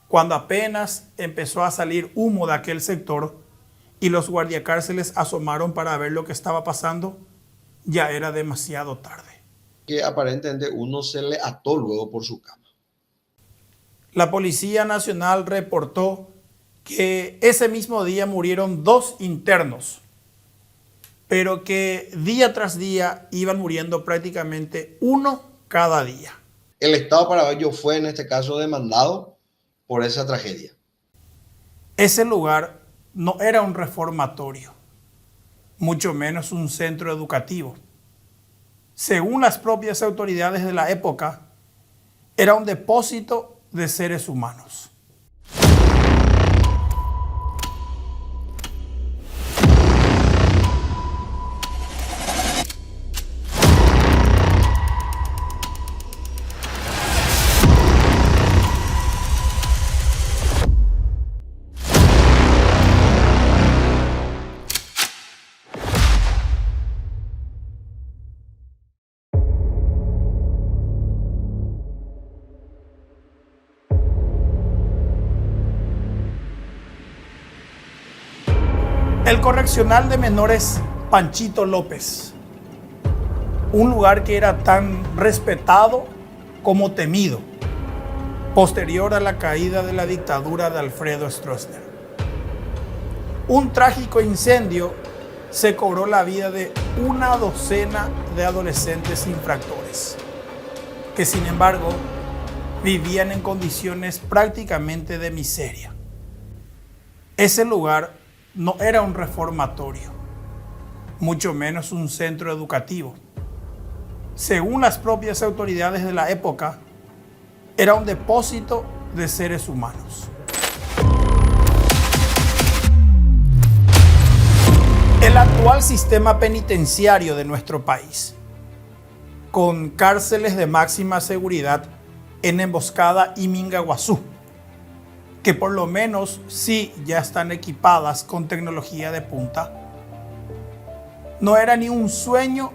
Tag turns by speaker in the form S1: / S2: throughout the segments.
S1: cuando apenas empezó a salir humo de aquel sector y los guardiacárceles asomaron para ver lo que estaba pasando, ya era demasiado tarde.
S2: Que aparentemente uno se le ató luego por su cama.
S1: La Policía Nacional reportó que ese mismo día murieron 2 internos, pero que día tras día iban muriendo prácticamente uno cada día.
S2: El Estado paraguayo fue en este caso demandado por esa tragedia.
S1: Ese lugar no era un reformatorio, mucho menos un centro educativo. Según las propias autoridades de la época, era un depósito de seres humanos. El correccional de menores Panchito López, un lugar que era tan respetado como temido, posterior a la caída de la dictadura de Alfredo Stroessner. Un trágico incendio se cobró la vida de una docena de adolescentes infractores, que sin embargo vivían en condiciones prácticamente de miseria. Ese lugar no era un reformatorio, mucho menos un centro educativo. Según las propias autoridades de la época, era un depósito de seres humanos. El actual sistema penitenciario de nuestro país, con cárceles de máxima seguridad en Emboscada y Mingaguazú, que por lo menos sí ya están equipadas con tecnología de punta, no era ni un sueño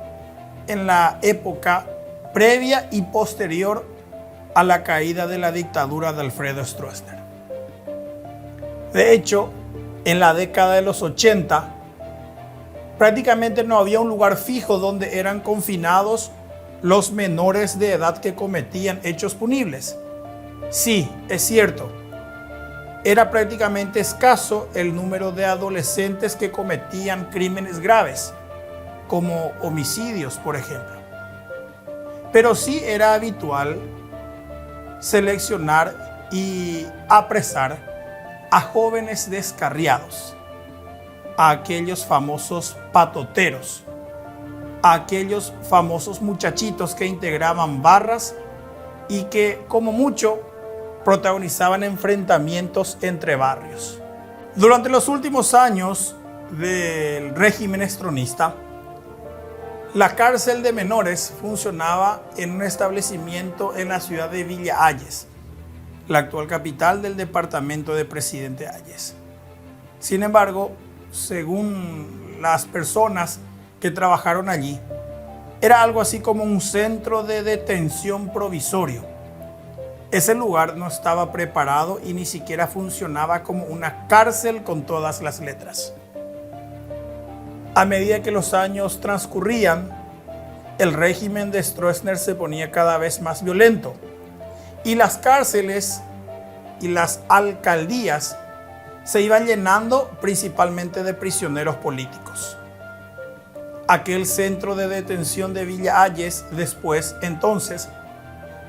S1: en la época previa y posterior a la caída de la dictadura de Alfredo Stroessner. De hecho, en la década de los 80, prácticamente no había un lugar fijo donde eran confinados los menores de edad que cometían hechos punibles. Sí, es cierto, era prácticamente escaso el número de adolescentes que cometían crímenes graves, como homicidios, por ejemplo. Pero sí era habitual seleccionar y apresar a jóvenes descarriados, a aquellos famosos patoteros, a aquellos famosos muchachitos que integraban barras y que, como mucho, protagonizaban enfrentamientos entre barrios. Durante los últimos años del régimen estronista, la cárcel de menores funcionaba en un establecimiento en la ciudad de Villa Hayes, la actual capital del departamento de Presidente Hayes. Sin embargo, según las personas que trabajaron allí, era algo así como un centro de detención provisorio. Ese lugar no estaba preparado y ni siquiera funcionaba como una cárcel con todas las letras. A medida que los años transcurrían, el régimen de Stroessner se ponía cada vez más violento y las cárceles y las alcaldías se iban llenando principalmente de prisioneros políticos. Aquel centro de detención de Villa Hayes después, entonces,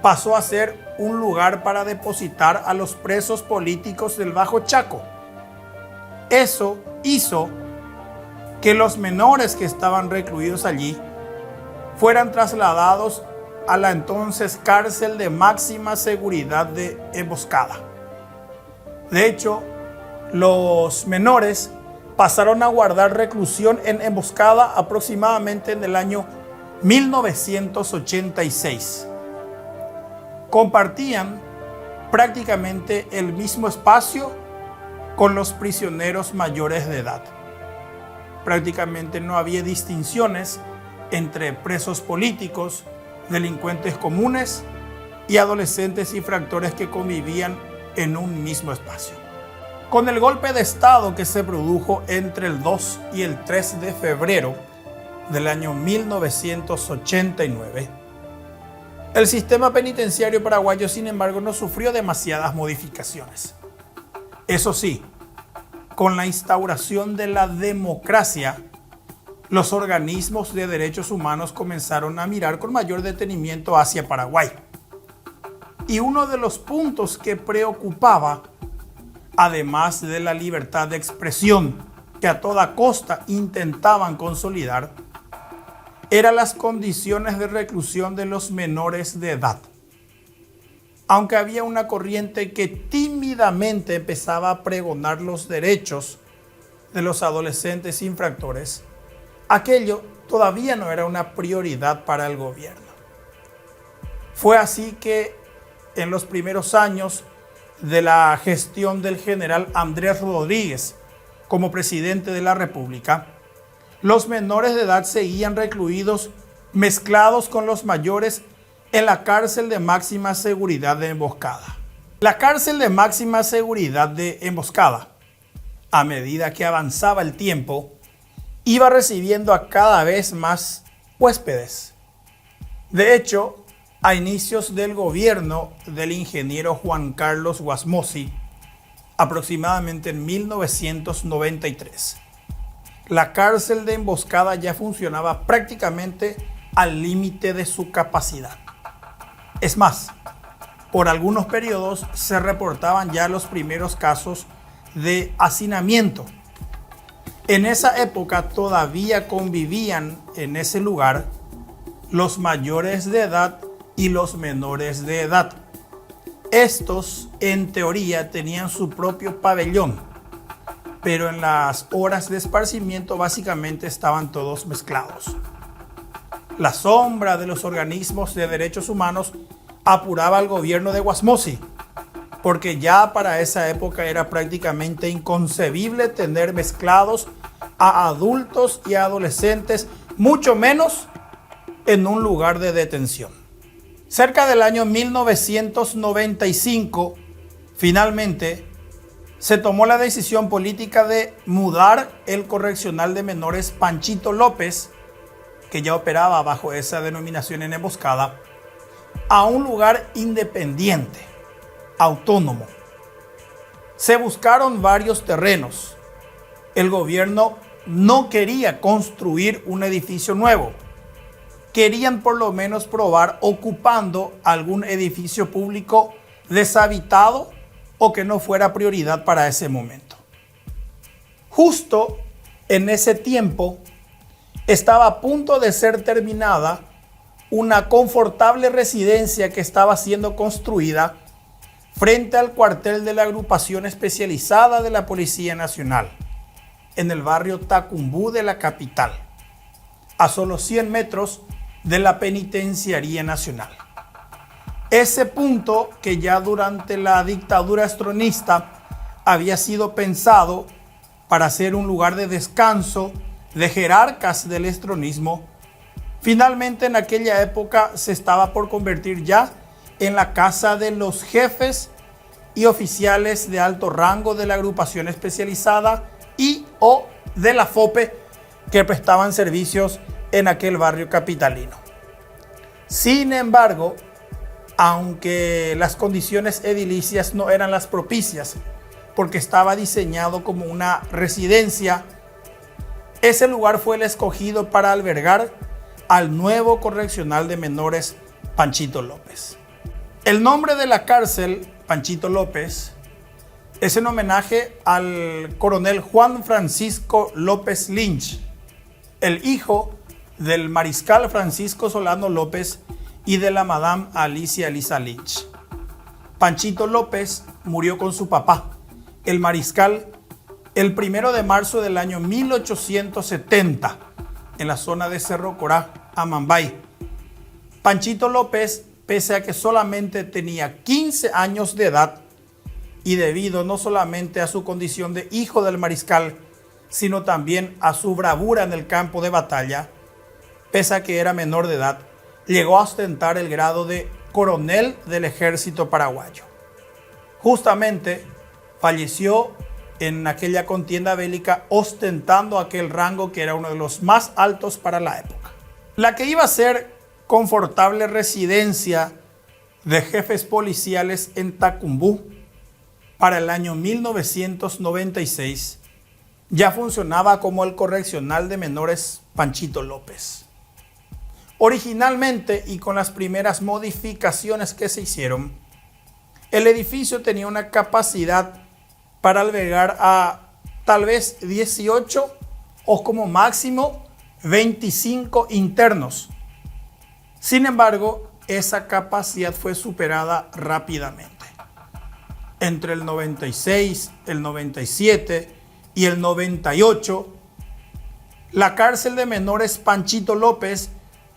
S1: pasó a ser un lugar para depositar a los presos políticos del Bajo Chaco. Eso hizo que los menores que estaban recluidos allí fueran trasladados a la entonces cárcel de máxima seguridad de Emboscada. De hecho, los menores pasaron a guardar reclusión en Emboscada aproximadamente en el año 1986. Compartían prácticamente el mismo espacio con los prisioneros mayores de edad. Prácticamente no había distinciones entre presos políticos, delincuentes comunes y adolescentes infractores que convivían en un mismo espacio. Con el golpe de Estado que se produjo entre el 2 y el 3 de febrero del año 1989, el sistema penitenciario paraguayo, sin embargo, no sufrió demasiadas modificaciones. Eso sí, con la instauración de la democracia, los organismos de derechos humanos comenzaron a mirar con mayor detenimiento hacia Paraguay. Y uno de los puntos que preocupaba, además de la libertad de expresión que a toda costa intentaban consolidar, eran las condiciones de reclusión de los menores de edad. Aunque había una corriente que tímidamente empezaba a pregonar los derechos de los adolescentes infractores, aquello todavía no era una prioridad para el gobierno. Fue así que en los primeros años de la gestión del general Andrés Rodríguez como presidente de la República, los menores de edad seguían recluidos mezclados con los mayores en la cárcel de máxima seguridad de Emboscada. La cárcel de máxima seguridad de Emboscada, a medida que avanzaba el tiempo, iba recibiendo a cada vez más huéspedes. De hecho, a inicios del gobierno del ingeniero Juan Carlos Wasmosy, aproximadamente en 1993, la cárcel de Emboscada ya funcionaba prácticamente al límite de su capacidad. Es más, por algunos periodos se reportaban ya los primeros casos de hacinamiento. En esa época todavía convivían en ese lugar los mayores de edad y los menores de edad. Estos, en teoría, tenían su propio pabellón, pero en las horas de esparcimiento básicamente estaban todos mezclados. La sombra de los organismos de derechos humanos apuraba al gobierno de Wasmosy, porque ya para esa época era prácticamente inconcebible tener mezclados a adultos y adolescentes, mucho menos en un lugar de detención. Cerca del año 1995, finalmente, se tomó la decisión política de mudar el correccional de menores Panchito López, que ya operaba bajo esa denominación en Emboscada, a un lugar independiente, autónomo. Se buscaron varios terrenos. El gobierno no quería construir un edificio nuevo. Querían por lo menos probar ocupando algún edificio público deshabitado o que no fuera prioridad para ese momento. Justo en ese tiempo estaba a punto de ser terminada una confortable residencia que estaba siendo construida frente al cuartel de la agrupación especializada de la Policía Nacional, en el barrio Tacumbú de la capital, a solo 100 metros de la Penitenciaría Nacional. Ese punto, que ya durante la dictadura estronista había sido pensado para ser un lugar de descanso de jerarcas del estronismo, finalmente en aquella época se estaba por convertir ya en la casa de los jefes y oficiales de alto rango de la agrupación especializada y o de la FOPE que prestaban servicios en aquel barrio capitalino. Sin embargo, aunque las condiciones edilicias no eran las propicias, porque estaba diseñado como una residencia, ese lugar fue el escogido para albergar al nuevo correccional de menores Panchito López. El nombre de la cárcel, Panchito López, es en homenaje al coronel Juan Francisco López Lynch, el hijo del mariscal Francisco Solano López y de la madame Alicia Elisa Lynch. Panchito López murió con su papá, el mariscal, el 1 de marzo del año 1870, en la zona de Cerro Corá, Amambay. Panchito López, pese a que solamente tenía 15 años de edad, y debido no solamente a su condición de hijo del mariscal, sino también a su bravura en el campo de batalla, pese a que era menor de edad, llegó a ostentar el grado de coronel del ejército paraguayo. Justamente falleció en aquella contienda bélica ostentando aquel rango que era uno de los más altos para la época. La que iba a ser confortable residencia de jefes policiales en Tacumbú para el año 1996 ya funcionaba como el correccional de menores Panchito López. Originalmente y con las primeras modificaciones que se hicieron, el edificio tenía una capacidad para albergar a tal vez 18 o como máximo 25 internos. Sin embargo, esa capacidad fue superada rápidamente. Entre el 96, el 97 y el 98, la cárcel de menores Panchito López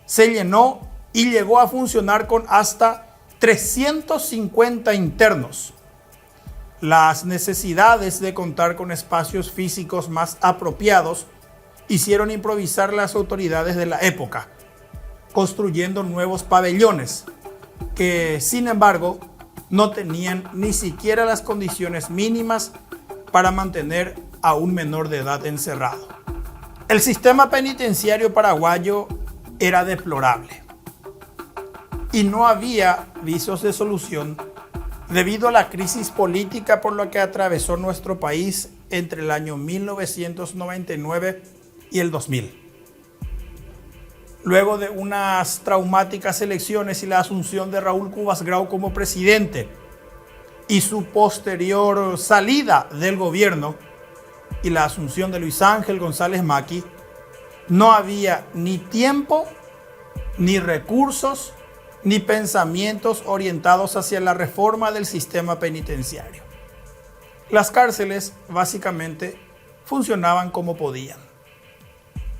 S1: se llenó y llegó a funcionar con hasta 350 internos. Las necesidades de contar con espacios físicos más apropiados hicieron improvisar las autoridades de la época, construyendo nuevos pabellones que, sin embargo, no tenían ni siquiera las condiciones mínimas para mantener a un menor de edad encerrado. El sistema penitenciario paraguayo era deplorable y no había visos de solución debido a la crisis política por la que atravesó nuestro país entre el año 1999 y el 2000. Luego de unas traumáticas elecciones y la asunción de Raúl Cubas Grau como presidente y su posterior salida del gobierno y la asunción de Luis Ángel González Maqui, no había ni tiempo, ni recursos, ni pensamientos orientados hacia la reforma del sistema penitenciario. Las cárceles básicamente funcionaban como podían.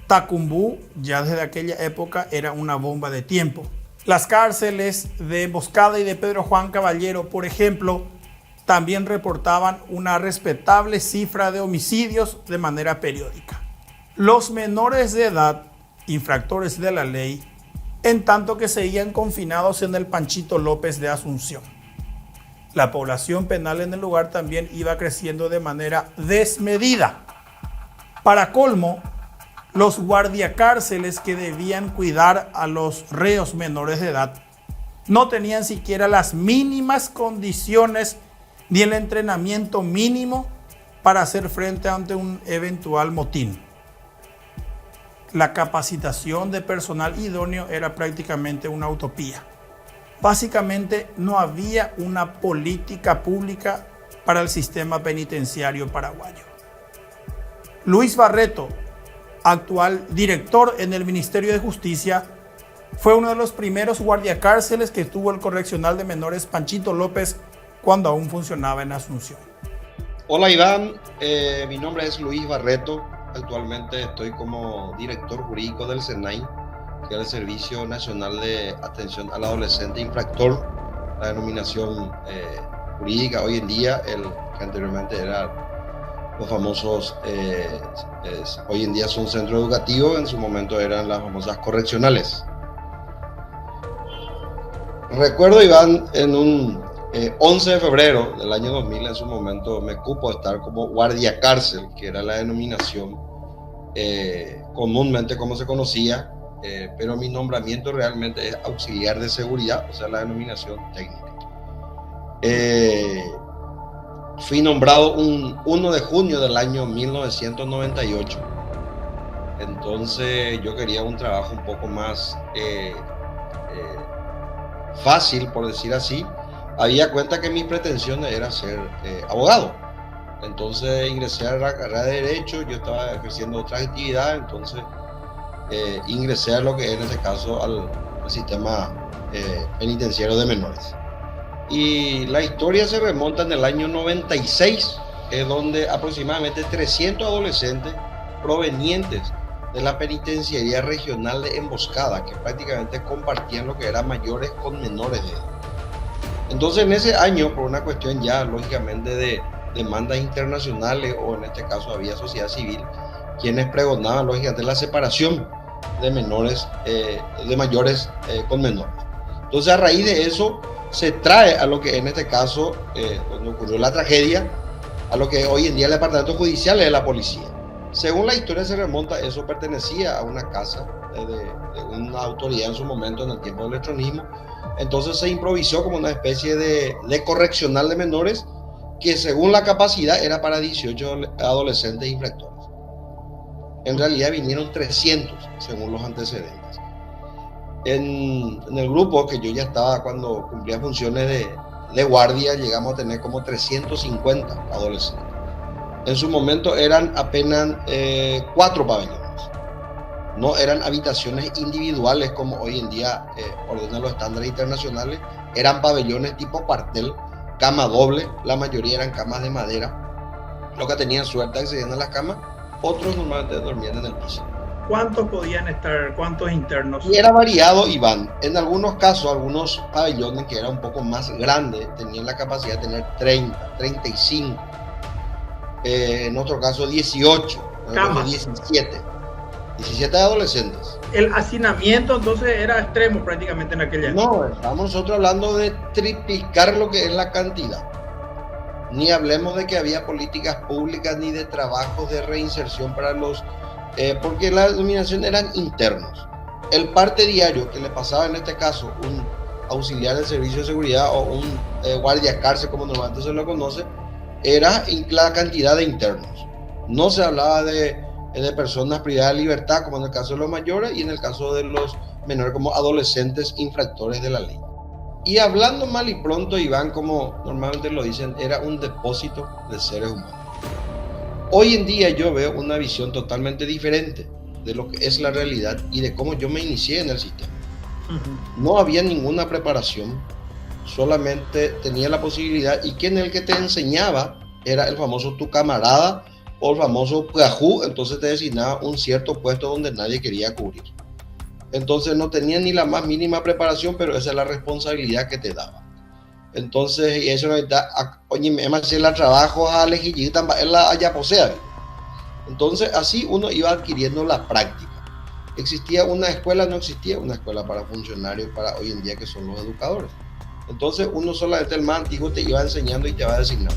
S1: Tacumbú ya desde aquella época era una bomba de tiempo. Las cárceles de Emboscada y de Pedro Juan Caballero, por ejemplo, también reportaban una respetable cifra de homicidios de manera periódica. Los menores de edad, infractores de la ley, en tanto que seguían confinados en el Panchito López de Asunción. La población penal en el lugar también iba creciendo de manera desmedida. Para colmo, los guardiacárceles que debían cuidar a los reos menores de edad no tenían siquiera las mínimas condiciones ni el entrenamiento mínimo para hacer frente ante un eventual motín. La capacitación de personal idóneo era prácticamente una utopía. Básicamente no había una política pública para el sistema penitenciario paraguayo. Luis Barreto, actual director en el Ministerio de Justicia, fue uno de los primeros guardiacárceles que tuvo el correccional de menores Panchito López cuando aún funcionaba en Asunción.
S2: Hola Iván, mi nombre es Luis Barreto. Actualmente estoy como director jurídico del SENAI, que es el Servicio Nacional de Atención al Adolescente Infractor, la denominación jurídica hoy en día, el que anteriormente era los famosos, hoy en día son centros educativos, en su momento eran las famosas correccionales. Recuerdo, Iván, en un 11 de febrero del año 2000, en su momento me cupo estar como guardia cárcel, que era la denominación comúnmente como se conocía, pero mi nombramiento realmente es auxiliar de seguridad, o sea, la denominación técnica. Fui nombrado un 1 de junio del año 1998. Entonces yo quería un trabajo un poco más fácil, por decir así. Había cuenta que mis pretensiones era ser abogado. Entonces ingresé a la carrera de Derecho, yo estaba ejerciendo otra actividad, entonces ingresé a lo que en este caso al sistema penitenciario de menores. Y la historia se remonta en el año 96, donde aproximadamente 300 adolescentes provenientes de la penitenciaría regional de Emboscada, que prácticamente compartían lo que eran mayores con menores de edad. Entonces en ese año, por una cuestión ya lógicamente de demandas internacionales, o en este caso había sociedad civil, quienes pregonaban lógicamente la separación de menores, de mayores con menores. Entonces a raíz de eso se trae a lo que en este caso, donde ocurrió la tragedia, a lo que hoy en día el departamento judicial es de la policía. Según la historia se remonta, eso pertenecía a una casa de una autoridad en su momento, en el tiempo del electronismo. Entonces se improvisó como una especie de correccional de menores que según la capacidad era para 18 adolescentes infractores. En realidad vinieron 300 según los antecedentes. En el grupo que yo ya estaba cuando cumplía funciones de guardia, llegamos a tener como 350 adolescentes. En su momento eran apenas 4 pabellones. No eran habitaciones individuales como hoy en día ordenan los estándares internacionales. Eran pabellones tipo cuartel, cama doble. La mayoría eran camas de madera. Los que tenían suerte accedían a las camas. Otros normalmente dormían en el piso.
S1: ¿Cuántos podían estar? ¿Cuántos internos?
S2: Y era variado, Iván. En algunos casos, algunos pabellones que eran un poco más grandes tenían la capacidad de tener 30, 35. En otro caso 18, en otro caso 17 adolescentes.
S1: El hacinamiento entonces era extremo prácticamente en aquella época.
S2: No, estamos nosotros hablando de triplicar lo que es la cantidad. Ni hablemos de que había políticas públicas ni de trabajos de reinserción para los... porque la dominación eran internos. El parte diario que le pasaba en este caso un auxiliar del servicio de seguridad o un guardia cárcel como normalmente se lo conoce, era la cantidad de internos. No se hablaba de personas privadas de libertad como en el caso de los mayores y en el caso de los menores como adolescentes infractores de la ley. Y hablando mal y pronto, Iván, como normalmente lo dicen, era un depósito de seres humanos. Hoy en día yo veo una visión totalmente diferente de lo que es la realidad y de cómo yo me inicié en el sistema. No había ninguna preparación, solamente tenía la posibilidad y quien el que te enseñaba era el famoso tu camarada o el famoso puajú, entonces te designaba un cierto puesto donde nadie quería cubrir. Entonces no tenía ni la más mínima preparación, pero esa es la responsabilidad que te daba. Entonces, y eso ahorita, oye, me hacía el trabajo a elegir la allá posea. Entonces, así uno iba adquiriendo la práctica. ¿Existía una escuela? No existía una escuela para funcionarios, para hoy en día que son los educadores. Entonces, uno solamente el más antiguo te iba enseñando y te va designando.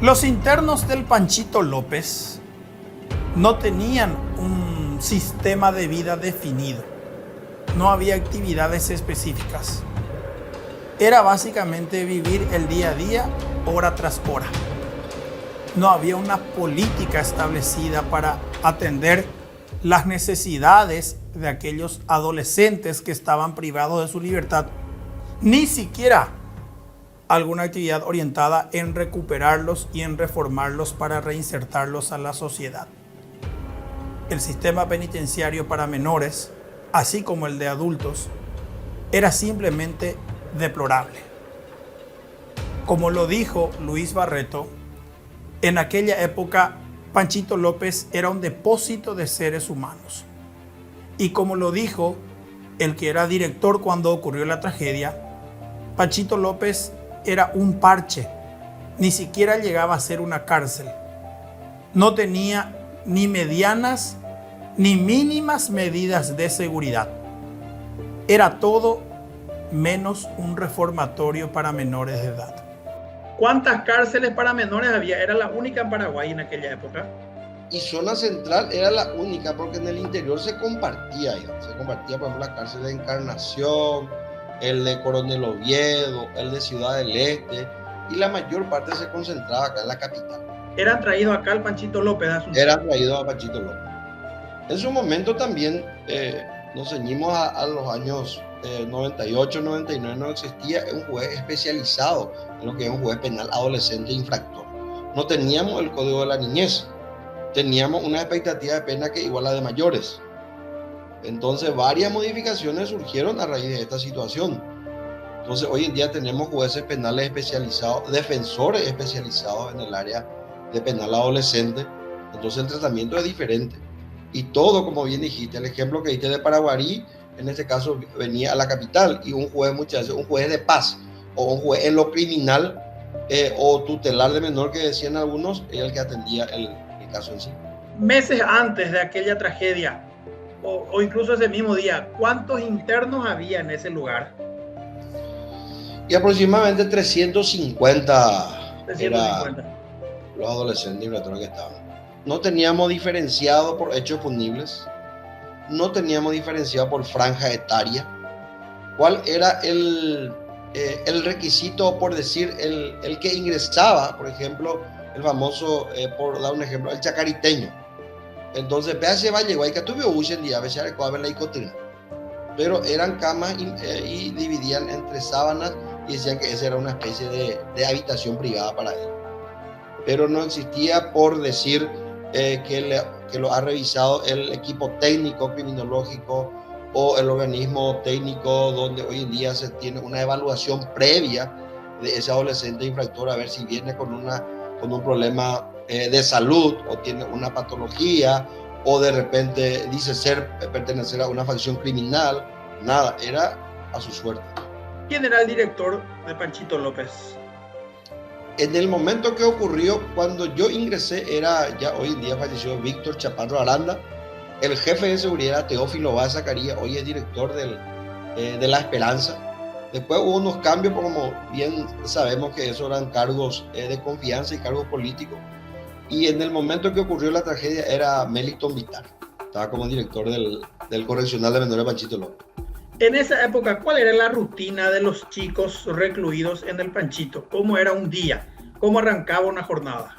S1: Los internos del Panchito López no tenían un sistema de vida definido. No había actividades específicas. Era básicamente vivir el día a día, hora tras hora. No había una política establecida para atender las necesidades de aquellos adolescentes que estaban privados de su libertad, ni siquiera alguna actividad orientada en recuperarlos y en reformarlos para reinsertarlos a la sociedad. El sistema penitenciario para menores, así como el de adultos, era simplemente deplorable. Como lo dijo Luis Barreto, en aquella época Panchito López era un depósito de seres humanos. Y como lo dijo el que era director cuando ocurrió la tragedia, Panchito López era un parche, ni siquiera llegaba a ser una cárcel. No tenía ni medianas ni mínimas medidas de seguridad. Era todo menos un reformatorio para menores de edad. ¿Cuántas cárceles para menores había? Era la única en Paraguay en aquella época.
S2: Y zona central era la única porque en el interior se compartía, por ejemplo, la cárcel de Encarnación, el de Coronel Oviedo, el de Ciudad del Este, y la mayor parte se concentraba acá en la capital.
S1: ¿Eran traídos acá al Panchito López?
S2: Eran traídos a Panchito López. En su momento también nos ceñimos a los años 98, 99, no existía un juez especializado en lo que es un juez penal adolescente infractor. No teníamos el Código de la Niñez. teníamos una expectativa de pena que igual a la de mayores. Entonces varias modificaciones surgieron a raíz de esta situación. Entonces hoy en día tenemos jueces penales especializados, defensores especializados en el área de penal adolescente. Entonces el tratamiento es diferente. Y todo, como bien dijiste, el ejemplo que diste de Paraguarí, en este caso venía a la capital y un juez muchas veces, un juez de paz o un juez en lo criminal o tutelar de menor que decían algunos, era el que atendía el caso en sí.
S1: Meses antes de aquella tragedia, o incluso ese mismo día, ¿cuántos internos había en ese lugar?
S2: Y aproximadamente 350,
S1: 350.
S2: Los adolescentes infractores que estaban. No teníamos diferenciado por hechos punibles, no teníamos diferenciado por franja etaria. ¿Cuál era el requisito, por decir, el que ingresaba? Por ejemplo, el famoso, por dar un ejemplo, el chacariteño. Entonces, PH Valle, que tuve hoy en día, a veces era la icotrina. Pero eran camas y dividían entre sábanas y decían que esa era una especie de habitación privada para él. Pero no existía, por decir, que lo ha revisado el equipo técnico criminológico o el organismo técnico, donde hoy en día se tiene una evaluación previa de ese adolescente infractor, a ver si viene con un problema de salud o tiene una patología o de repente dice pertenecer a una facción criminal. Nada, era a su suerte.
S1: ¿Quién era el director de Panchito López?
S2: En el momento que ocurrió, cuando yo ingresé, era ya hoy en día falleció Víctor Chaparro Aranda. El jefe de seguridad, Teófilo Báez Zacarías, hoy es director de La Esperanza. Después hubo unos cambios, como bien sabemos que esos eran cargos de confianza y cargos políticos. Y en el momento que ocurrió la tragedia era Melitón Vitar. Estaba como director del correccional de menores Panchito López.
S1: En esa época, ¿cuál era la rutina de los chicos recluidos en el Panchito? ¿Cómo era un día? ¿Cómo arrancaba una jornada?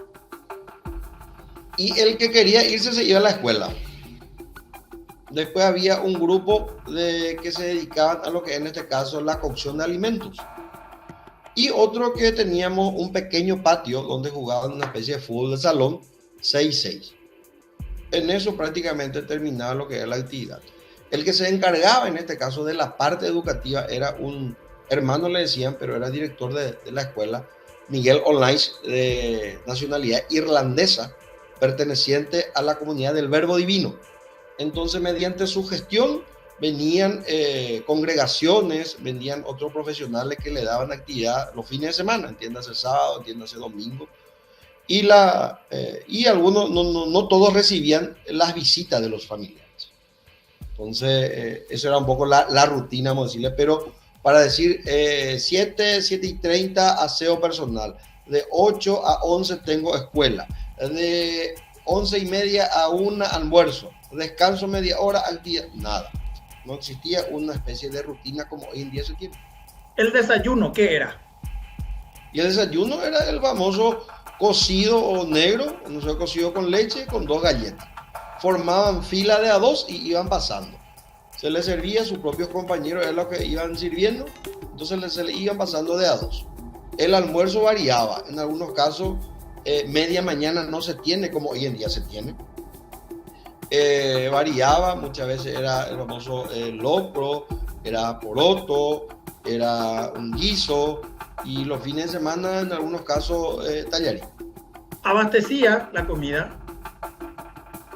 S2: Y el que quería irse se iba a la escuela. Después había un grupo que se dedicaban a lo que en este caso la cocción de alimentos. Y otro que teníamos un pequeño patio donde jugaban una especie de fútbol de salón 6-6. En eso prácticamente terminaba lo que era la actividad. El que se encargaba en este caso de la parte educativa era un hermano, le decían, pero era director de la escuela, Miguel Olnays, de nacionalidad irlandesa, perteneciente a la comunidad del Verbo Divino. Entonces, mediante su gestión, venían congregaciones, venían otros profesionales que le daban actividad los fines de semana, entiéndase sábado, entiéndase domingo. Y algunos, no todos recibían las visitas de los familiares. Entonces, eso era un poco la rutina, vamos a decirle, pero para decir 7:30 aseo personal, de 8 a 11 tengo escuela, de 11:30 a 1 almuerzo, descanso media hora al día, nada. No existía una especie de rutina como hoy en día se tiene.
S1: ¿El desayuno qué era?
S2: Y el desayuno era el famoso cocido o negro, no sé, cocido con leche, con 2 galletas. Formaban fila de a 2 y iban pasando. Se les servía a sus propios compañeros, era lo que iban sirviendo, entonces se les iban pasando de a 2. El almuerzo variaba, en algunos casos media mañana no se tiene como hoy en día se tiene. Variaba, muchas veces era el famoso locro, era poroto, era un guiso y los fines de semana en algunos casos tallarín.
S1: ¿Abastecía la comida?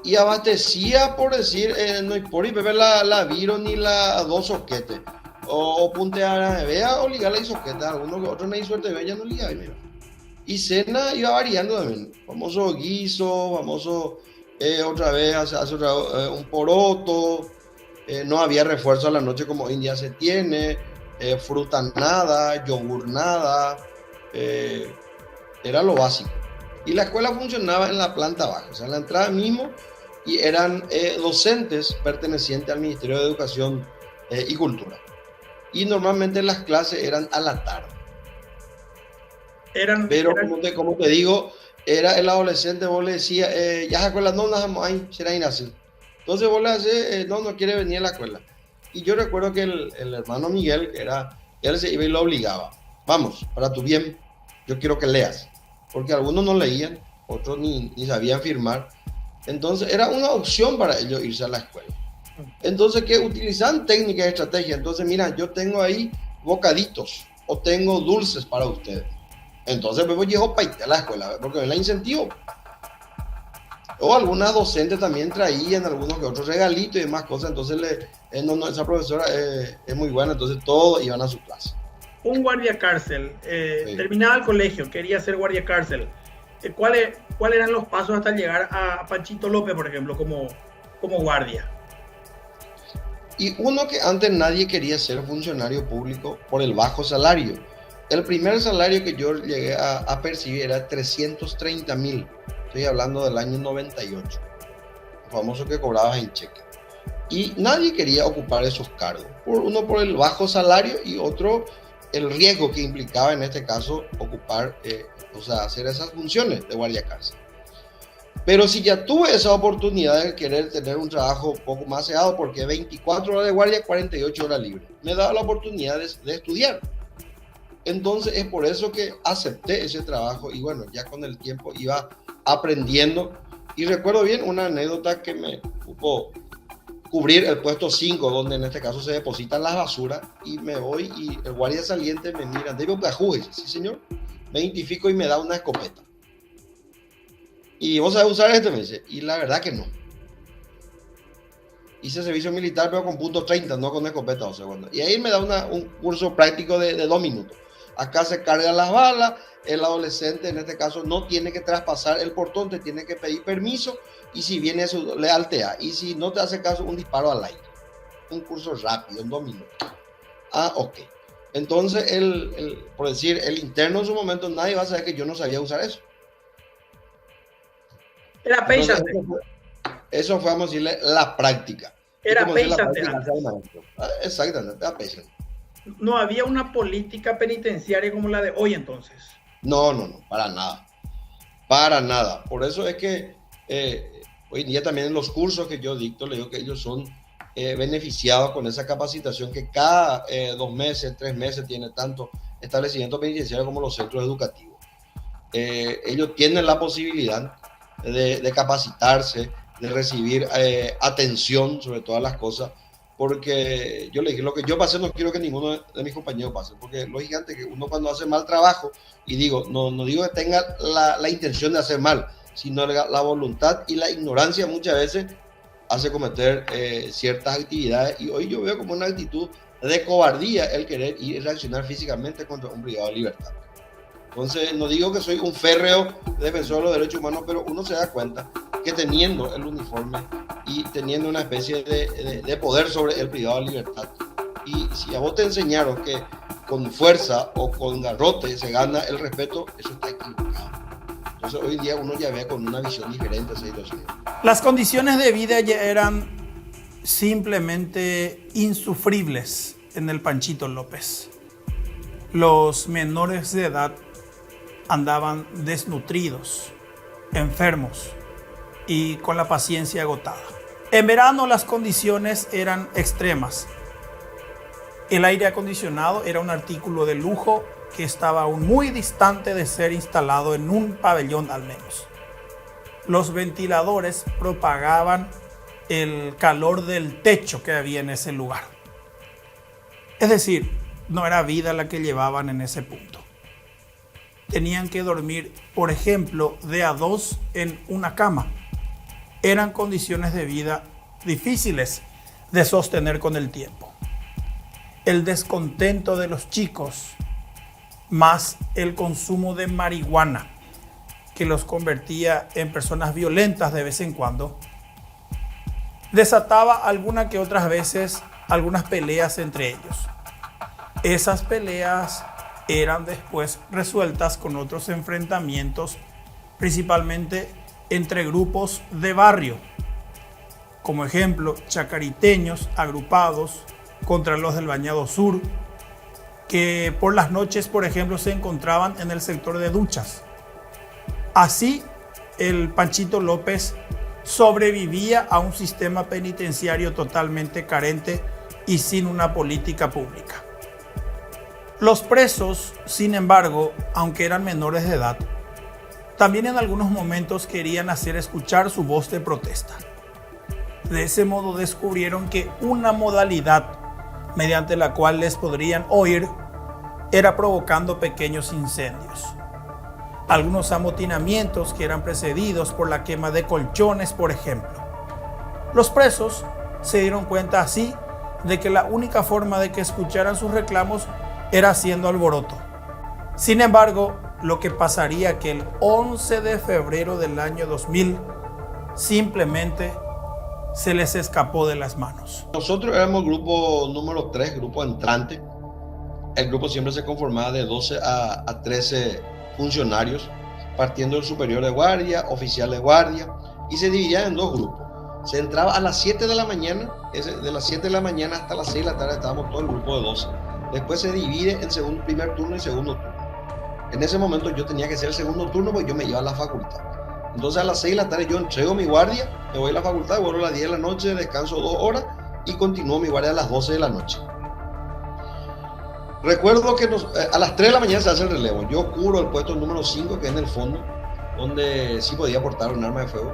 S2: Y abastecía, por decir, no hay por ir beber la viro ni la 2 soquetes. O puntear a vea o ligar la soqueta. Algunos otros no hay suerte de ya no ligar. Y cena iba variando también. Famoso guiso, famoso otra vez hace un poroto. No había refuerzo a la noche como hoy en día se tiene. Fruta nada, yogur nada. Era lo básico. Y la escuela funcionaba en la planta baja, o sea, en la entrada mismo, y eran docentes pertenecientes al Ministerio de Educación y Cultura. Y normalmente las clases eran a la tarde. Pero como te digo, era el adolescente, vos le decías, ya la escuela no las vamos ahí, será inacil. Entonces vos le haces, no quiere venir a la escuela. Y yo recuerdo que el hermano Miguel, él se iba y lo obligaba. Vamos, para tu bien, yo quiero que leas. Porque algunos no leían, otros ni sabían firmar. Entonces era una opción para ellos irse a la escuela. Entonces, que utilizan técnicas y estrategias. Entonces, mira, yo tengo ahí bocaditos o tengo dulces para ustedes. Entonces, pues llevo para ir a la escuela, porque me la incentivo. O algunas docentes también traían algunos que otros regalitos y demás cosas. Entonces, esa profesora es muy buena, entonces todos iban a su clase.
S1: Un guardia cárcel,
S2: Sí.
S1: terminaba el colegio, quería ser guardia cárcel. ¿Cuáles eran los pasos hasta llegar a Panchito López, por ejemplo, como guardia?
S2: Y uno, que antes nadie quería ser funcionario público por el bajo salario. El primer salario que yo llegué a percibir era 330,000. Estoy hablando del año 98. El famoso que cobrabas en cheque. Y nadie quería ocupar esos cargos. Uno por el bajo salario y otro el riesgo que implicaba en este caso ocupar, hacer esas funciones de guardia cárcel. Pero si ya tuve esa oportunidad de querer tener un trabajo un poco más sellado, porque 24 horas de guardia, 48 horas libre, me daba la oportunidad de estudiar. Entonces es por eso que acepté ese trabajo y bueno, ya con el tiempo iba aprendiendo. Y recuerdo bien una anécdota que me ocupó cubrir el puesto 5, donde en este caso se depositan las basuras, y me voy y el guardia saliente me mira, David Plajú, sí señor, me identifico y me da una escopeta. ¿Y vos sabés usar este? Me dice, y la verdad que no. Hice servicio militar, pero con punto 30, no con escopeta o segundo. Y ahí me da un curso práctico de 2 minutos. Acá se cargan las balas, el adolescente en este caso no tiene que traspasar el portón, te tiene que pedir permiso, y si viene eso le altea, y si no te hace caso, un disparo al aire. Un curso rápido, en 2 minutos. Ah, ok. Entonces, por decir, el interno en su momento, nadie va a saber que yo no sabía usar eso.
S1: Era péchate.
S2: Eso fue, vamos a decirle, la práctica.
S1: Era péchate.
S2: Exactamente, era péchate.
S1: No había una política penitenciaria como la de hoy entonces.
S2: No, para nada. Para nada. Por eso es que hoy en día también en los cursos que yo dicto, le digo que ellos son beneficiados con esa capacitación que cada 2 meses, 3 meses tiene tanto establecimiento penitenciario como los centros educativos. Ellos tienen la posibilidad de capacitarse, de recibir atención sobre todas las cosas, porque yo le dije, lo que yo pasé no quiero que ninguno de mis compañeros pase, porque lógicamente que uno cuando hace mal trabajo, y digo, no digo que tenga la intención de hacer mal, sino la voluntad y la ignorancia muchas veces hace cometer ciertas actividades, y hoy yo veo como una actitud de cobardía el querer ir y reaccionar físicamente contra un privado de libertad. Entonces, no digo que soy un férreo defensor de los derechos humanos, pero uno se da cuenta que teniendo el uniforme y teniendo una especie de poder sobre el privado de libertad, y si a vos te enseñaron que con fuerza o con garrote se gana el respeto, eso está equivocado. Entonces, hoy en día uno ya ve con una visión diferente esa situación.
S1: Las condiciones de vida ya eran simplemente insufribles en el Panchito López. Los menores de edad andaban desnutridos, enfermos y con la paciencia agotada. En verano las condiciones eran extremas. El aire acondicionado era un artículo de lujo que estaba aún muy distante de ser instalado en un pabellón al menos. Los ventiladores propagaban el calor del techo que había en ese lugar. Es decir, no era vida la que llevaban en ese punto. Tenían que dormir, por ejemplo, de a 2 en una cama. Eran condiciones de vida difíciles de sostener con el tiempo. El descontento de los chicos, más el consumo de marihuana, que los convertía en personas violentas de vez en cuando, desataba alguna que otras veces algunas peleas entre ellos. Esas peleas eran después resueltas con otros enfrentamientos, principalmente entre grupos de barrio, como ejemplo chacariteños agrupados contra los del Bañado Sur, que por las noches, por ejemplo, se encontraban en el sector de Duchas. Así, el Panchito López sobrevivía a un sistema penitenciario totalmente carente y sin una política pública. Los presos, sin embargo, aunque eran menores de edad, También en algunos momentos querían hacer escuchar su voz de protesta. De ese modo descubrieron que una modalidad mediante la cual les podrían oír era provocando pequeños incendios. Algunos amotinamientos que eran precedidos por la quema de colchones, por ejemplo. Los presos se dieron cuenta así de que la única forma de que escucharan sus reclamos era haciendo alboroto. Sin embargo, lo que pasaría que el 11 de febrero del año 2000 simplemente se les escapó de las manos.
S2: Nosotros éramos grupo número 3, grupo entrante. El grupo siempre se conformaba de 12 a 13 funcionarios, partiendo del superior de guardia, oficial de guardia, y se dividía en dos grupos. Se entraba a las 7 de la mañana, de las 7 de la mañana hasta las 6 de la tarde estábamos todo el grupo de 12. Después se divide en primer turno y segundo turno. En ese momento yo tenía que ser el segundo turno porque yo me iba a la facultad. Entonces a las 6 de la tarde yo entrego mi guardia, me voy a la facultad, vuelvo a las 10 de la noche, descanso 2 horas y continúo mi guardia a las 12 de la noche. Recuerdo que a las 3 de la mañana se hace el relevo. Yo cubro el puesto número 5, que es en el fondo, donde sí podía portar un arma de fuego.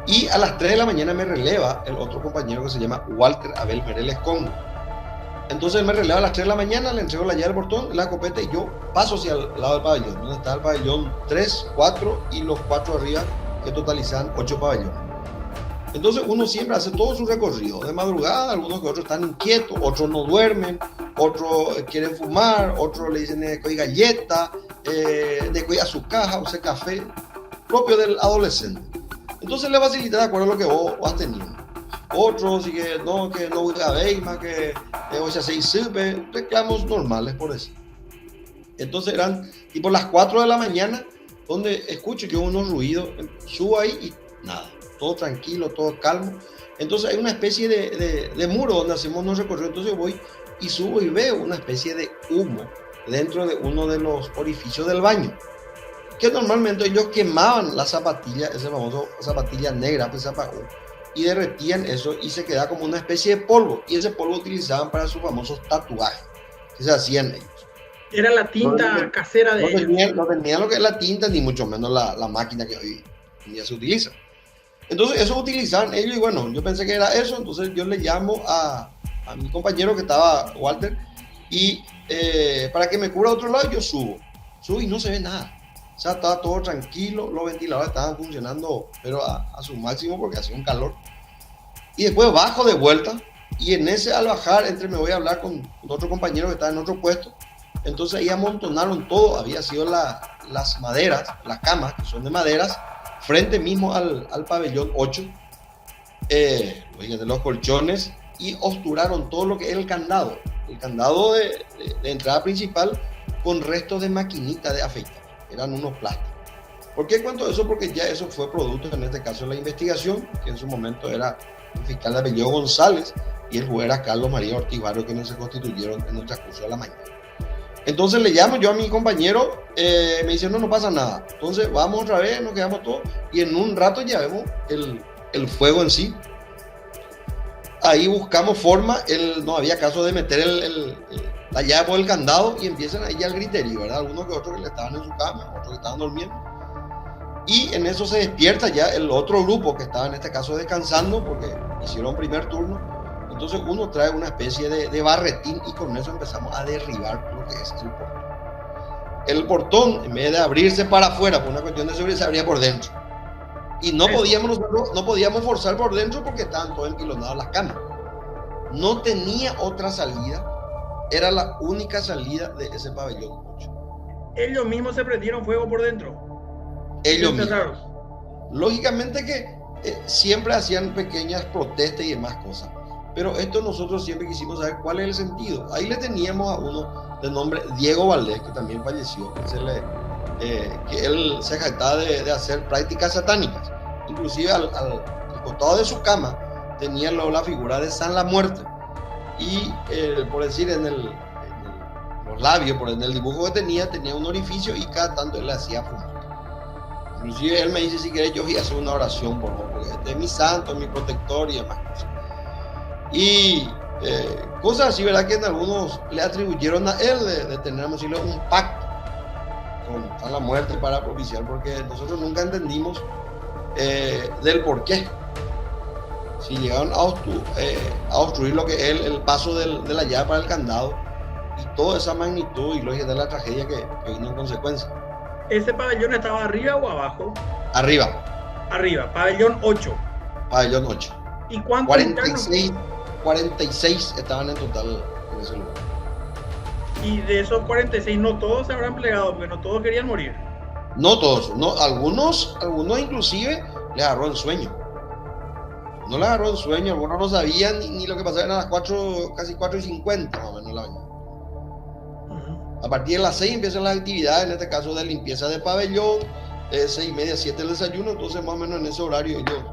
S2: Y a las 3 de la mañana me releva el otro compañero que se llama Walter Abel Mereles Congo. Entonces él me releva a las 3 de la mañana, le entrego la llave del portón, la escopeta y yo paso hacia el lado del pabellón, donde está el pabellón 3, 4 y los 4 arriba, que totalizan 8 pabellones. Entonces uno siempre hace todo su recorrido. De madrugada, algunos que otros están inquietos, otros no duermen, otros quieren fumar, otros le dicen de que hay galleta, de que hay azúcar, o sea, café, propio del adolescente. Entonces le facilita de acuerdo a lo que vos vas teniendo. Otros sí que no voy a ver más que hoy se hace y sirve, reclamos normales por eso. Entonces eran tipo las 4 de la mañana, donde escucho yo unos ruidos, subo ahí y nada, todo tranquilo, todo calmo. Entonces hay una especie de muro donde hacemos unos recorridos. Entonces voy y subo y veo una especie de humo dentro de uno de los orificios del baño, que normalmente ellos quemaban la zapatilla, esa famosa zapatilla negra, pues se apagó, y derretían eso y se quedaba como una especie de polvo, y ese polvo utilizaban para sus famosos tatuajes que se hacían ellos.
S3: Era la tinta casera de ellos.
S2: No tenían lo que es la tinta, ni mucho menos la máquina que hoy en día se utiliza. Entonces eso utilizaban ellos, y bueno, yo pensé que era eso. Entonces yo le llamo a mi compañero que estaba, Walter, y para que me cubra a otro lado. Yo subo y no se ve nada. O sea, estaba todo tranquilo, los ventiladores estaban funcionando, pero a su máximo porque hacía un calor. Y después bajo de vuelta, y en ese al bajar, me voy a hablar con otro compañero que estaba en otro puesto. Entonces ahí amontonaron todo, había sido las maderas, las camas, que son de maderas, frente mismo al pabellón 8, de los colchones, y obturaron todo lo que es el candado de entrada principal, con restos de maquinita de afeitar. Eran unos plásticos. ¿Por qué cuento eso? Porque ya eso fue producto, en este caso, de la investigación, que en su momento era el fiscal de apellido González y el juez era Carlos María Ortiz Barrio, que no se constituyeron en el transcurso de la mañana. Entonces le llamo yo a mi compañero, me dice no pasa nada. Entonces vamos otra vez, nos quedamos todos y en un rato ya vemos el fuego en sí. Ahí buscamos forma, no había caso de meter la llave por el candado y empiezan ahí ya el griterío, ¿verdad? Algunos que otros que le estaban en su cama, otros que estaban durmiendo. Y en eso se despierta ya el otro grupo que estaba en este caso descansando porque hicieron primer turno. Entonces uno trae una especie de barretín y con eso empezamos a derribar lo que es el portón. El portón, en vez de abrirse para afuera por una cuestión de seguridad, se abría por dentro. Y no podíamos forzar por dentro porque estaban todos empilonados las camas. No tenía otra salida. Era la única salida de ese pabellón 8.
S3: Ellos mismos se prendieron fuego por dentro.
S2: Ellos mismos. Lógicamente que siempre hacían pequeñas protestas y demás cosas. Pero esto nosotros siempre quisimos saber cuál es el sentido. Ahí le teníamos a uno de nombre Diego Valdés, que también falleció, que él se jactaba de hacer prácticas satánicas. Inclusive al costado de su cama tenía la figura de San la Muerte. Y por decir, en los labios, en el dibujo que tenía un orificio y cada tanto él le hacía fumar. Inclusive él me dice, si querés yo voy a hacer una oración por vos, porque este es mi santo, mi protector y demás cosas. Y cosas así, ¿verdad? Que en algunos le atribuyeron a él de tener, vamos a decirlo, un pacto a la muerte para propiciar, porque nosotros nunca entendimos del por qué. Si llegaron a obstruir lo que es el paso de la llave para el candado y toda esa magnitud y lógica de la tragedia que vino en consecuencia.
S3: ¿Ese pabellón estaba arriba o abajo?
S2: Arriba.
S3: Arriba, pabellón 8.
S2: Pabellón 8.
S3: ¿Y cuántos
S2: 46 estaban en total en ese lugar.
S3: Y de esos 46 no todos se habrán plegado, porque no todos querían morir.
S2: No todos, no, algunos inclusive les agarró el sueño. No les agarró el sueño, algunos no sabían ni lo que pasaba, eran las 4, casi 4:50 más o menos la mañana. A partir de las 6 empiezan las actividades, en este caso de limpieza de pabellón, 6:30, 7 el desayuno, entonces más o menos en ese horario ellos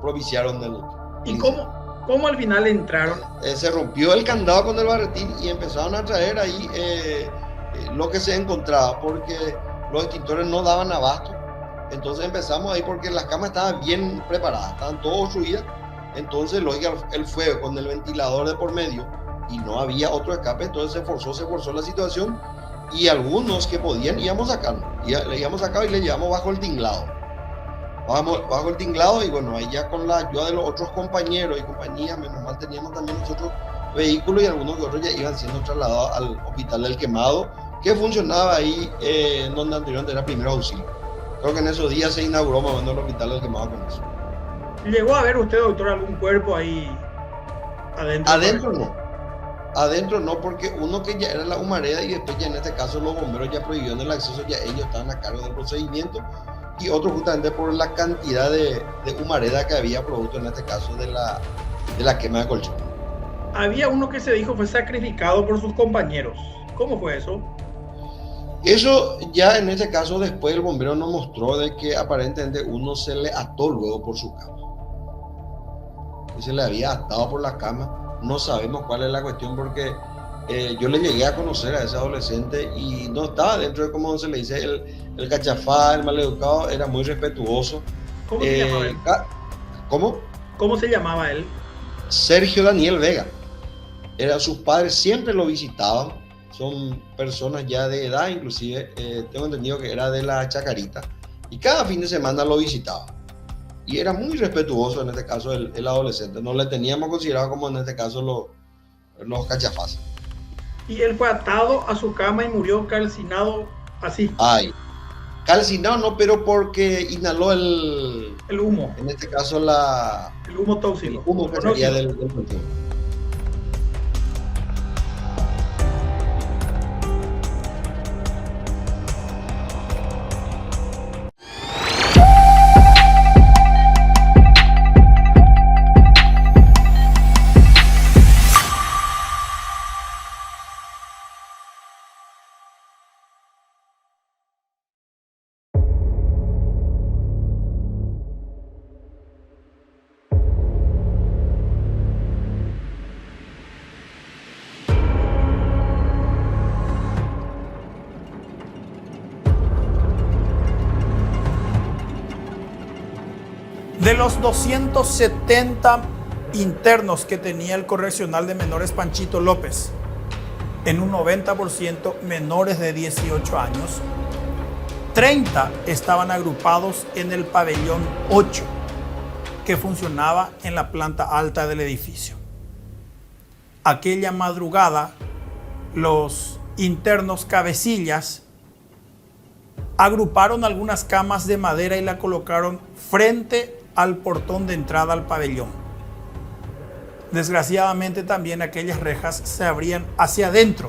S2: propiciaron del...
S3: ¿Y cómo al final entraron?
S2: Se rompió el candado con el barretín y empezaron a traer ahí lo que se encontraba, porque los extintores no daban abasto. Entonces empezamos ahí porque las camas estaban bien preparadas, estaban todas obstruidas. Entonces, lógica, el fuego con el ventilador de por medio y no había otro escape, entonces se forzó la situación y algunos que podían íbamos sacando. Le íbamos sacando y le llevamos bajo el tinglado. Bajo el tinglado y bueno, ahí ya con la ayuda de los otros compañeros y compañías, menos mal teníamos también nosotros vehículos y algunos de otros ya iban siendo trasladados al hospital del Quemado, que funcionaba ahí donde anteriormente era primero auxilio. Creo que en esos días se inauguró más o menos el hospital del Quemado con eso.
S3: ¿Llegó a ver usted, doctor, algún cuerpo ahí adentro?
S2: Adentro no, porque uno que ya era la humareda y después ya en este caso los bomberos ya prohibieron el acceso, ya ellos estaban a cargo del procedimiento, y otro justamente por la cantidad de humareda que había producto en este caso de la quema de colchón.
S3: Había uno que se dijo fue sacrificado por sus compañeros. ¿Cómo fue eso?
S2: Eso ya en este caso después el bombero nos mostró de que aparentemente uno se le ató luego por su cama. Y se le había atado por la cama. No sabemos cuál es la cuestión porque yo le llegué a conocer a ese adolescente y no estaba dentro de, como se le dice, el cachafá, el maleducado, era muy respetuoso.
S3: ¿Cómo se llamaba él?
S2: ¿Cómo?
S3: ¿Cómo se llamaba él?
S2: Sergio Daniel Vega. Sus padres siempre lo visitaban. Son personas ya de edad, inclusive tengo entendido que era de la Chacarita y cada fin de semana lo visitaba y era muy respetuoso en este caso el adolescente, no le teníamos considerado como en este caso los cachafás.
S3: Y él fue atado a su cama y murió calcinado así.
S2: Ay, calcinado no, pero porque inhaló el
S3: humo,
S2: en este caso
S3: el humo tóxico,
S2: el humo que salía del cultivo.
S1: De los 270 internos que tenía el correccional de menores Panchito López, en un 90% menores de 18 años, 30 estaban agrupados en el pabellón 8, que funcionaba en la planta alta del edificio. Aquella madrugada, los internos cabecillas agruparon algunas camas de madera y la colocaron frente al portón de entrada al pabellón. Desgraciadamente también aquellas rejas se abrían hacia adentro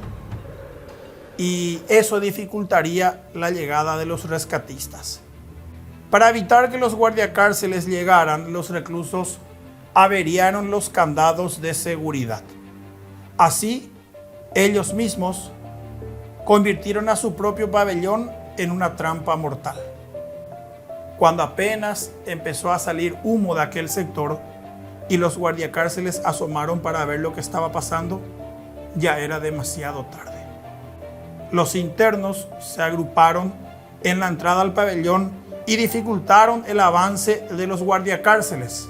S1: y eso dificultaría la llegada de los rescatistas. Para evitar que los guardiacárceles llegaran, los reclusos averiaron los candados de seguridad. Así, ellos mismos convirtieron a su propio pabellón en una trampa mortal. Cuando apenas empezó a salir humo de aquel sector y los guardiacárceles asomaron para ver lo que estaba pasando, ya era demasiado tarde. Los internos se agruparon en la entrada al pabellón y dificultaron el avance de los guardiacárceles.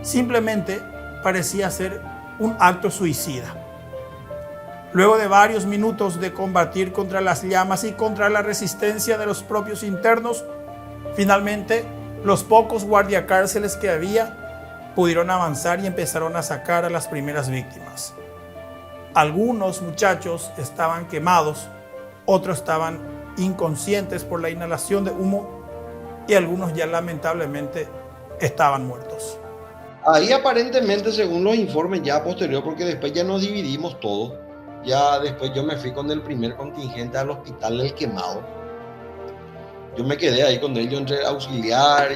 S1: Simplemente parecía ser un acto suicida. Luego de varios minutos de combatir contra las llamas y contra la resistencia de los propios internos, finalmente los pocos guardiacárceles que había pudieron avanzar y empezaron a sacar a las primeras víctimas. Algunos muchachos estaban quemados, otros estaban inconscientes por la inhalación de humo y algunos ya lamentablemente estaban muertos.
S2: Ahí aparentemente, según los informes ya posterior, porque después ya nos dividimos todos, ya después yo me fui con el primer contingente al hospital del Quemado. Yo me quedé ahí con ellos entre auxiliar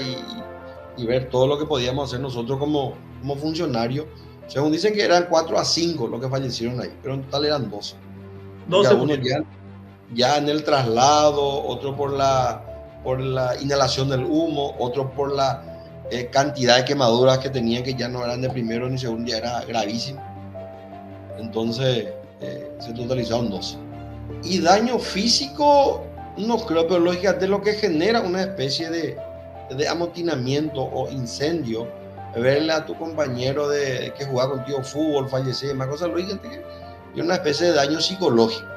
S2: y ver todo lo que podíamos hacer nosotros como funcionarios. Según dicen que eran 4 a 5 los que fallecieron ahí, pero en total eran 12.
S3: 12
S2: uno ya en el traslado, otro por la inhalación del humo, otro por la cantidad de quemaduras que tenían, que ya no eran de primero ni segundo, ya era gravísimo. Entonces se totalizaron 12. Y daño físico, no creo, pero lógicamente lo que genera una especie de amotinamiento o incendio, verle a tu compañero que jugaba contigo fútbol, fallecer, más cosas, lógicamente y una especie de daño psicológico.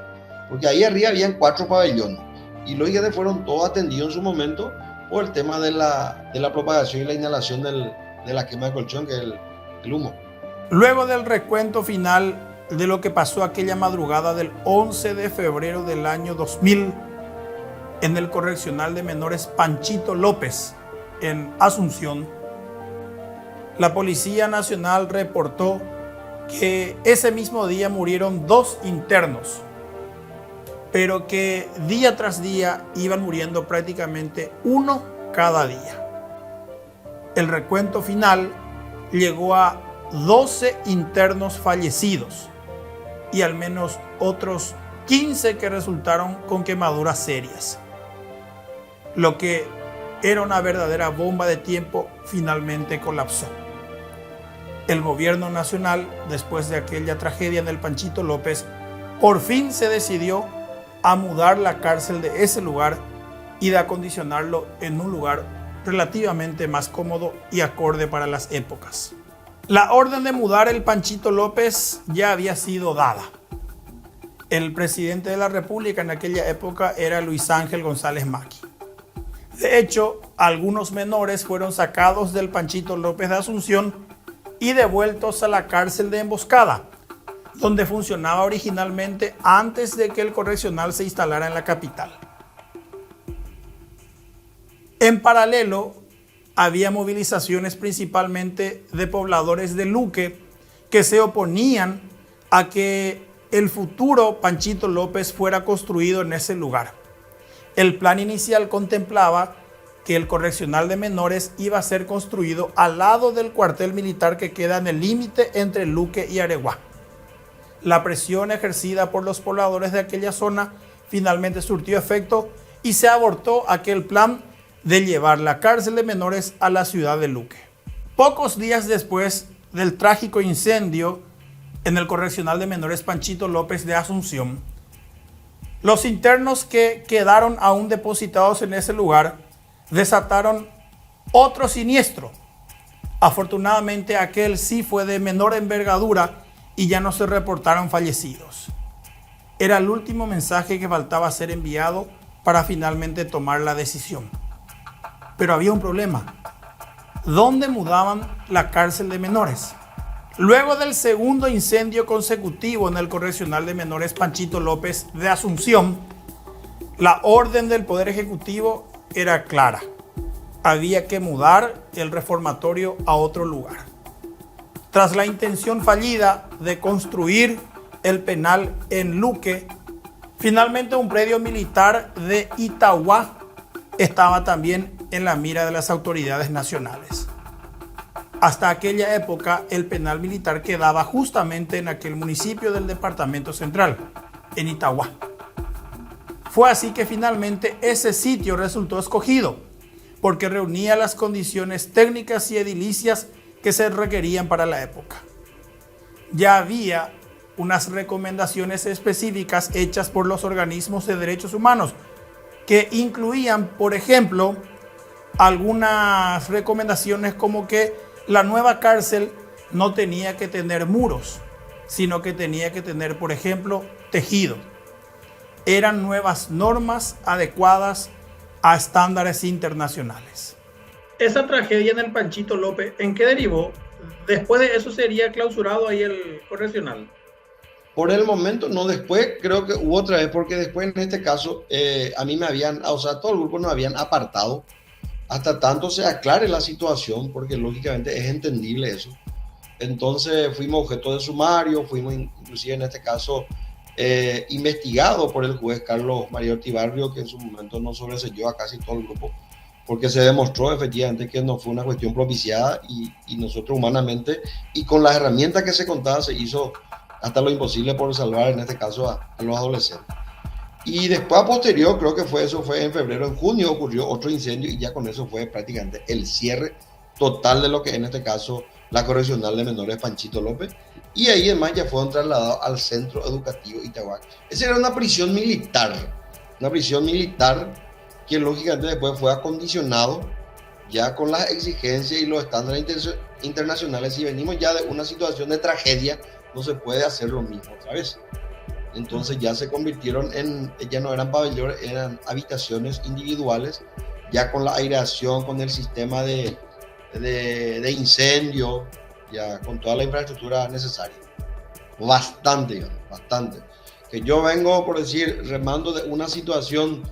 S2: Porque ahí arriba habían 4 pabellones y lógicamente fueron todos atendidos en su momento por el tema de la propagación y la inhalación de la quema de colchón, que es el humo.
S1: Luego del recuento final de lo que pasó aquella madrugada del 11 de febrero del año 2000 en el correccional de menores Panchito López en Asunción, la Policía Nacional reportó que ese mismo día murieron 2 internos, pero que día tras día iban muriendo prácticamente uno cada día. El recuento final llegó a 12 internos fallecidos y al menos otros 15 que resultaron con quemaduras serias. Lo que era una verdadera bomba de tiempo finalmente colapsó. El gobierno nacional, después de aquella tragedia en el Panchito López, por fin se decidió a mudar la cárcel de ese lugar y de acondicionarlo en un lugar relativamente más cómodo y acorde para las épocas. La orden de mudar el Panchito López ya había sido dada. El presidente de la República en aquella época era Luis Ángel González Maqui. De hecho, algunos menores fueron sacados del Panchito López de Asunción y devueltos a la cárcel de Emboscada, donde funcionaba originalmente antes de que el correccional se instalara en la capital. En paralelo, había movilizaciones principalmente de pobladores de Luque que se oponían a que el futuro Panchito López fuera construido en ese lugar. El plan inicial contemplaba que el correccional de menores iba a ser construido al lado del cuartel militar que queda en el límite entre Luque y Areguá. La presión ejercida por los pobladores de aquella zona finalmente surtió efecto y se abortó aquel plan de llevar la cárcel de menores a la ciudad de Luque. Pocos días después del trágico incendio en el correccional de menores Panchito López de Asunción, los internos que quedaron aún depositados en ese lugar desataron otro siniestro. Afortunadamente aquel sí fue de menor envergadura y ya no se reportaron fallecidos. Era el último mensaje que faltaba ser enviado para finalmente tomar la decisión. Pero había un problema. ¿Dónde mudaban la cárcel de menores? Luego del segundo incendio consecutivo en el correccional de menores Panchito López de Asunción, la orden del Poder Ejecutivo era clara. Había que mudar el reformatorio a otro lugar. Tras la intención fallida de construir el penal en Luque, finalmente un predio militar de Itagua estaba también en la mira de las autoridades nacionales. Hasta aquella época, el penal militar quedaba justamente en aquel municipio del departamento central, en Itagua. Fue así que finalmente ese sitio resultó escogido, porque reunía las condiciones técnicas y edilicias que se requerían para la época. Ya había unas recomendaciones específicas hechas por los organismos de derechos humanos, que incluían, por ejemplo, algunas recomendaciones como que la nueva cárcel no tenía que tener muros, sino que tenía que tener, por ejemplo, tejido. Eran nuevas normas adecuadas a estándares internacionales.
S3: Esa tragedia en el Panchito López, ¿en qué derivó? Después de eso sería clausurado ahí el correccional.
S2: Por el momento no, después creo que hubo otra vez, porque después en este caso a mí me habían, o sea, todo el grupo nos habían apartado hasta tanto se aclare la situación, porque lógicamente es entendible eso. Entonces fuimos objeto de sumario, fuimos inclusive en este caso investigado por el juez Carlos María Ortibarrio, que en su momento nos sobreseyó a casi todo el grupo, porque se demostró efectivamente que no fue una cuestión propiciada y nosotros humanamente y con las herramientas que se contaban se hizo hasta lo imposible por salvar en este caso a los adolescentes. Y después a posterior, creo que fue en febrero, en junio ocurrió otro incendio y ya con eso fue prácticamente el cierre total de lo que en este caso la correccional de menores Panchito López, y ahí además ya fueron trasladados al centro educativo Itagua. Esa era una prisión militar que lógicamente después fue acondicionado ya con las exigencias y los estándares internacionales. Si venimos ya de una situación de tragedia, no se puede hacer lo mismo otra vez. Entonces ya se convirtieron ya no eran pabellones, eran habitaciones individuales, ya con la aireación, con el sistema de incendio, ya con toda la infraestructura necesaria. Bastante. Que yo vengo, por decir, remando de una situación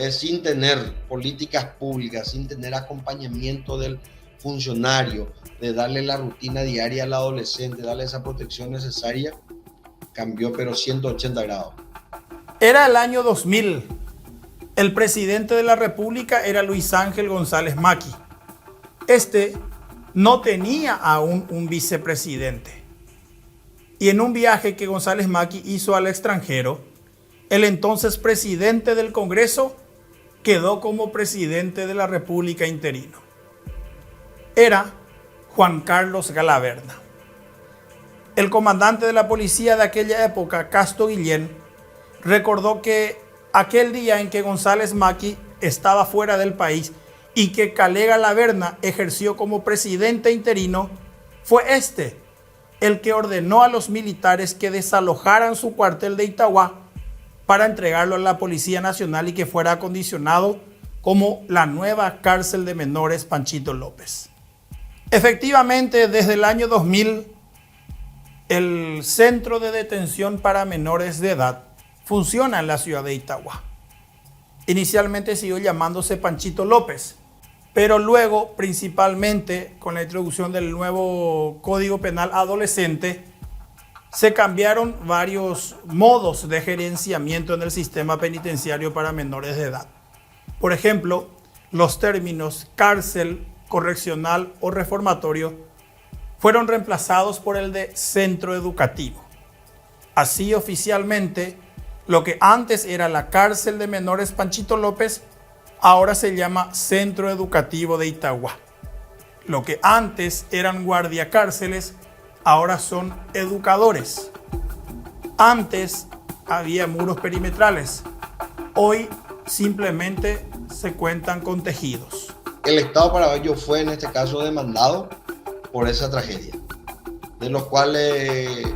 S2: sin tener políticas públicas, sin tener acompañamiento del funcionario, de darle la rutina diaria al adolescente, darle esa protección necesaria, cambió pero 180 grados.
S1: Era el año 2000. El presidente de la República era Luis Ángel González Maqui. Este no tenía aún un vicepresidente. Y en un viaje que González Maqui hizo al extranjero, el entonces presidente del Congreso quedó como presidente de la República interino. Era Juan Carlos Galaverna. El comandante de la policía de aquella época, Casto Guillén, recordó que aquel día en que González Maqui estaba fuera del país y que Calé Galaverna ejerció como presidente interino, fue el que ordenó a los militares que desalojaran su cuartel de Itagua para entregarlo a la Policía Nacional y que fuera acondicionado como la nueva cárcel de menores Panchito López. Efectivamente, desde el año 2000, el centro de detención para menores de edad funciona en la ciudad de Itagua. Inicialmente siguió llamándose Panchito López, pero luego, principalmente con la introducción del nuevo Código Penal Adolescente, se cambiaron varios modos de gerenciamiento en el sistema penitenciario para menores de edad. Por ejemplo, los términos cárcel, correccional o reformatorio fueron reemplazados por el de centro educativo. Así, oficialmente, lo que antes era la cárcel de menores Panchito López, ahora se llama Centro Educativo de Itagua. Lo que antes eran guardiacárceles, ahora son educadores. Antes había muros perimetrales, hoy simplemente se cuentan con tejidos.
S2: El Estado paraguayo fue en este caso demandado por esa tragedia, de los cuales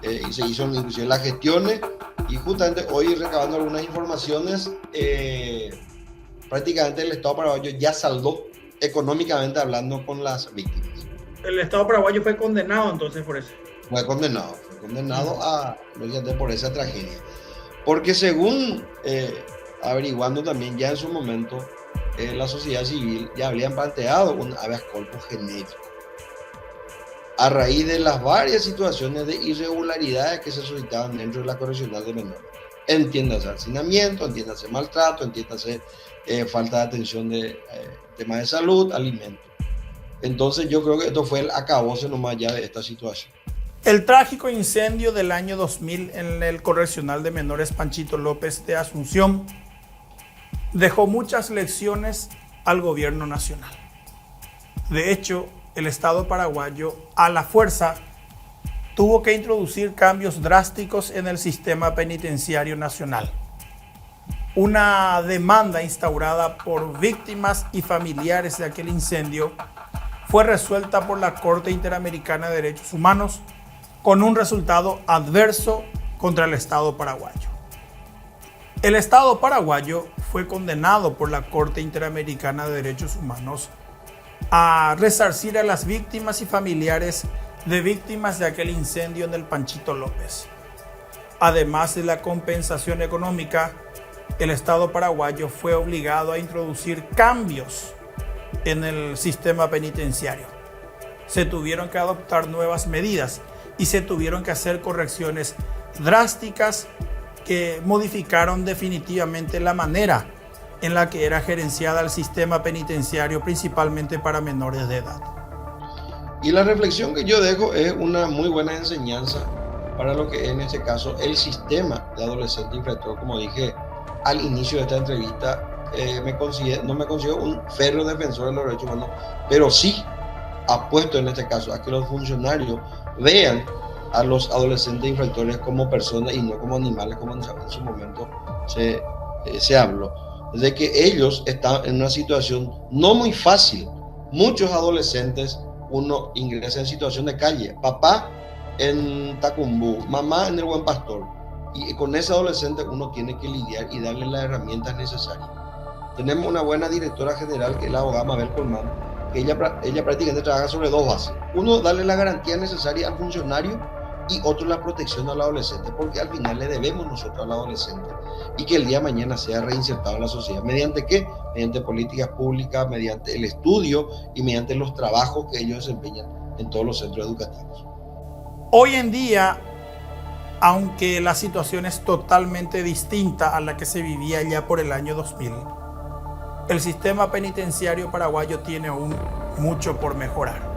S2: se hizo inclusive las gestiones, y justamente hoy recabando algunas informaciones, prácticamente el Estado paraguayo ya saldó económicamente hablando con las víctimas.
S3: El Estado paraguayo fue condenado entonces por eso.
S2: Fue condenado por esa tragedia, porque según averiguando también ya en su momento, la sociedad civil ya habían planteado un habeas corpus genérico a raíz de las varias situaciones de irregularidades que se suscitaban dentro de la correccional de menores. Entiéndase hacinamiento, entiéndase maltrato, entiéndase falta de atención de temas de salud, alimentos. Entonces yo creo que esto fue el acabose nomás ya de esta situación.
S1: El trágico incendio del año 2000 en el correccional de menores Panchito López de Asunción dejó muchas lecciones al gobierno nacional. De hecho, el Estado paraguayo, a la fuerza, tuvo que introducir cambios drásticos en el sistema penitenciario nacional. Una demanda instaurada por víctimas y familiares de aquel incendio fue resuelta por la Corte Interamericana de Derechos Humanos con un resultado adverso contra el Estado paraguayo. El Estado paraguayo fue condenado por la Corte Interamericana de Derechos Humanos a resarcir a las víctimas y familiares de víctimas de aquel incendio en el Panchito López. Además de la compensación económica, el Estado paraguayo fue obligado a introducir cambios en el sistema penitenciario. Se tuvieron que adoptar nuevas medidas y se tuvieron que hacer correcciones drásticas que modificaron definitivamente la manera en la que era gerenciada el sistema penitenciario, principalmente para menores de edad.
S2: Y la reflexión que yo dejo es una muy buena enseñanza para lo que es en este caso el sistema de adolescente infractor. Como dije al inicio de esta entrevista, no me considero un férreo defensor de los derechos humanos, pero sí apuesto en este caso a que los funcionarios vean a los adolescentes infractores como personas y no como animales, como en su momento se habló. De que ellos están en una situación no muy fácil. Muchos adolescentes, uno ingresa en situación de calle, papá en Tacumbú, mamá en el Buen Pastor, y con ese adolescente uno tiene que lidiar y darle las herramientas necesarias. Tenemos una buena directora general, que es la abogada Mabel Colmán, que ella prácticamente trabaja sobre dos bases. Uno, darle la garantía necesaria al funcionario, y otro, la protección al adolescente, porque al final le debemos nosotros al adolescente y que el día de mañana sea reinsertado en la sociedad. ¿Mediante qué? Mediante políticas públicas, mediante el estudio y mediante los trabajos que ellos desempeñan en todos los centros educativos.
S1: Hoy en día, aunque la situación es totalmente distinta a la que se vivía ya por el año 2000, el sistema penitenciario paraguayo tiene aún mucho por mejorar.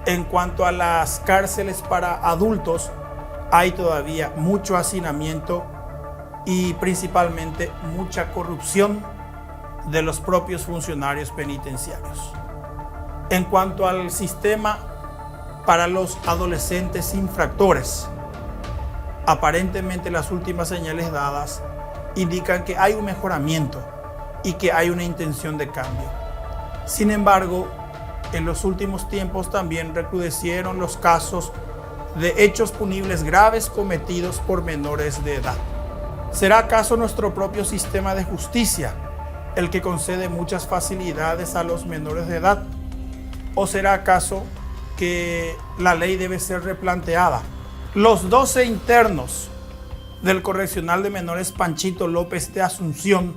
S1: En cuanto a las cárceles para adultos, hay todavía mucho hacinamiento y principalmente mucha corrupción de los propios funcionarios penitenciarios. En cuanto al sistema para los adolescentes infractores, aparentemente las últimas señales dadas indican que hay un mejoramiento y que hay una intención de cambio. Sin embargo, en los últimos tiempos también recrudecieron los casos de hechos punibles graves cometidos por menores de edad. ¿Será acaso nuestro propio sistema de justicia el que concede muchas facilidades a los menores de edad? ¿O será acaso que la ley debe ser replanteada? Los 12 internos del Correccional de Menores Panchito López de Asunción,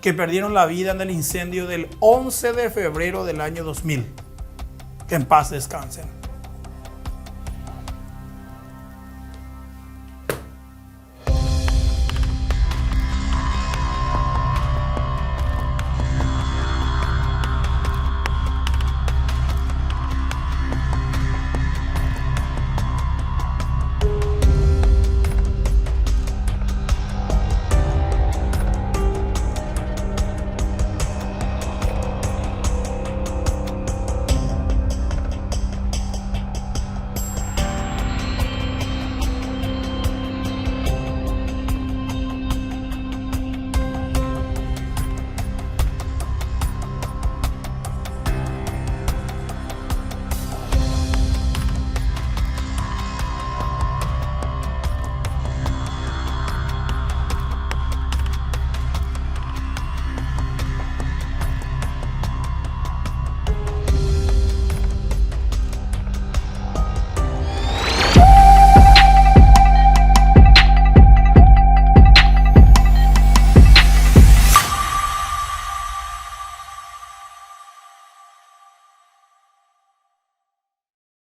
S1: que perdieron la vida en el incendio del 11 de febrero del año 2000. Que en paz descansen.